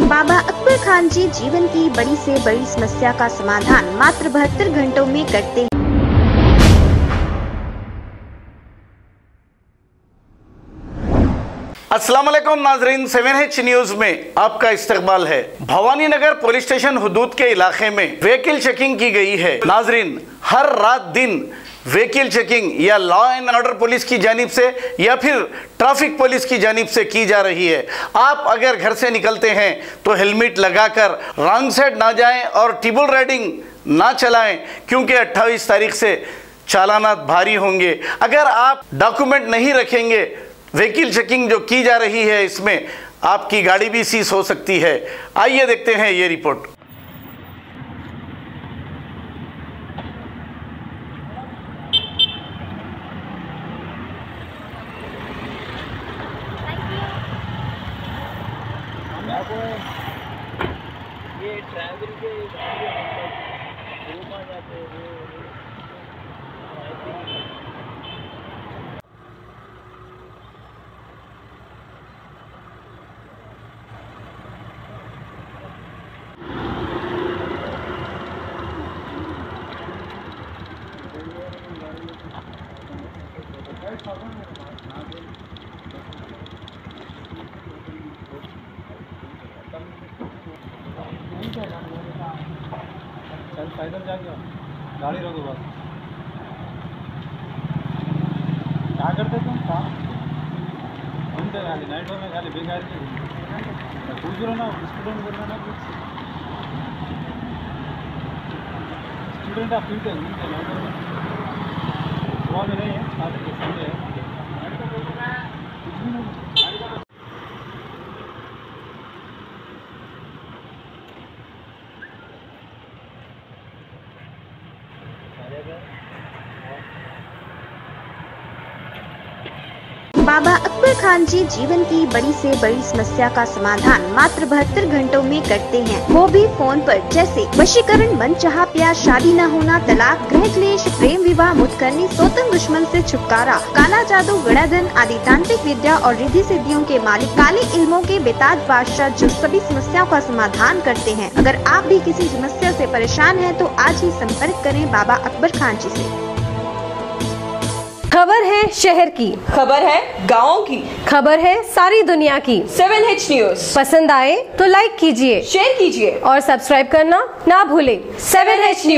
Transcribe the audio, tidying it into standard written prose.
बाबा अकबर खान जी जीवन की बड़ी से बड़ी समस्या का समाधान मात्र 72 घंटों में करते हैं। अस्सलाम वालेकुम नाजरीन, 7H न्यूज में आपका इस्तकबाल है। भवानी नगर पुलिस स्टेशन हुदूद के इलाके में व्हीकल चेकिंग की गई है। नाजरीन, हर रात दिन व्हीकल चेकिंग या लॉ एंड ऑर्डर पुलिस की जानिब से या फिर ट्रैफिक पुलिस की जानिब से की जा रही है। आप अगर घर से निकलते हैं तो हेलमेट लगाकर रॉन्ग साइड ना जाएं और ट्रिपल राइडिंग ना चलाएं, क्योंकि 28 तारीख से चालानात भारी होंगे। अगर आप डॉक्यूमेंट नहीं रखेंगे, व्हीकल चेकिंग जो की जा रही है इसमें आपकी गाड़ी भी सीज हो सकती है। आइए देखते हैं ये रिपोर्ट। ये ट्रैवल के जाते हैं चल पैदल जाके गाड़ी रोको बस। क्या करते तुम? काम घूमते खाली नाइटों में, खाली बेकार की पूछ रहे ना। स्टूडेंट बोल रहे ना, कुछ स्टूडेंट आप घूमते घूमते सुबह में नहीं है, साथ ही संडे है। बाबा अकबर खान जी जीवन की बड़ी से बड़ी समस्या का समाधान मात्र 72 घंटों में करते हैं, वो भी फोन पर। जैसे वशीकरण, मनचाहा प्यार, शादी न होना, तलाक, गृह क्लेश, प्रेम विवाह, मुतकरनी, सोतन दुश्मन से छुटकारा, काला जादू, गड़ाधन आदि तांत्रिक विद्या और रिद्धि सिद्धियों के मालिक काले इल्मों के बेताज बादशाह जो सभी समस्याओं का समाधान करते हैं। अगर आप भी किसी समस्या से परेशान हैं तो आज ही संपर्क करें बाबा अकबर खान जी से। खबर है शहर की, खबर है गाँव की, खबर है सारी दुनिया की। 7H न्यूज पसंद आए तो लाइक कीजिए, शेयर कीजिए और सब्सक्राइब करना ना भूलें। 7H news.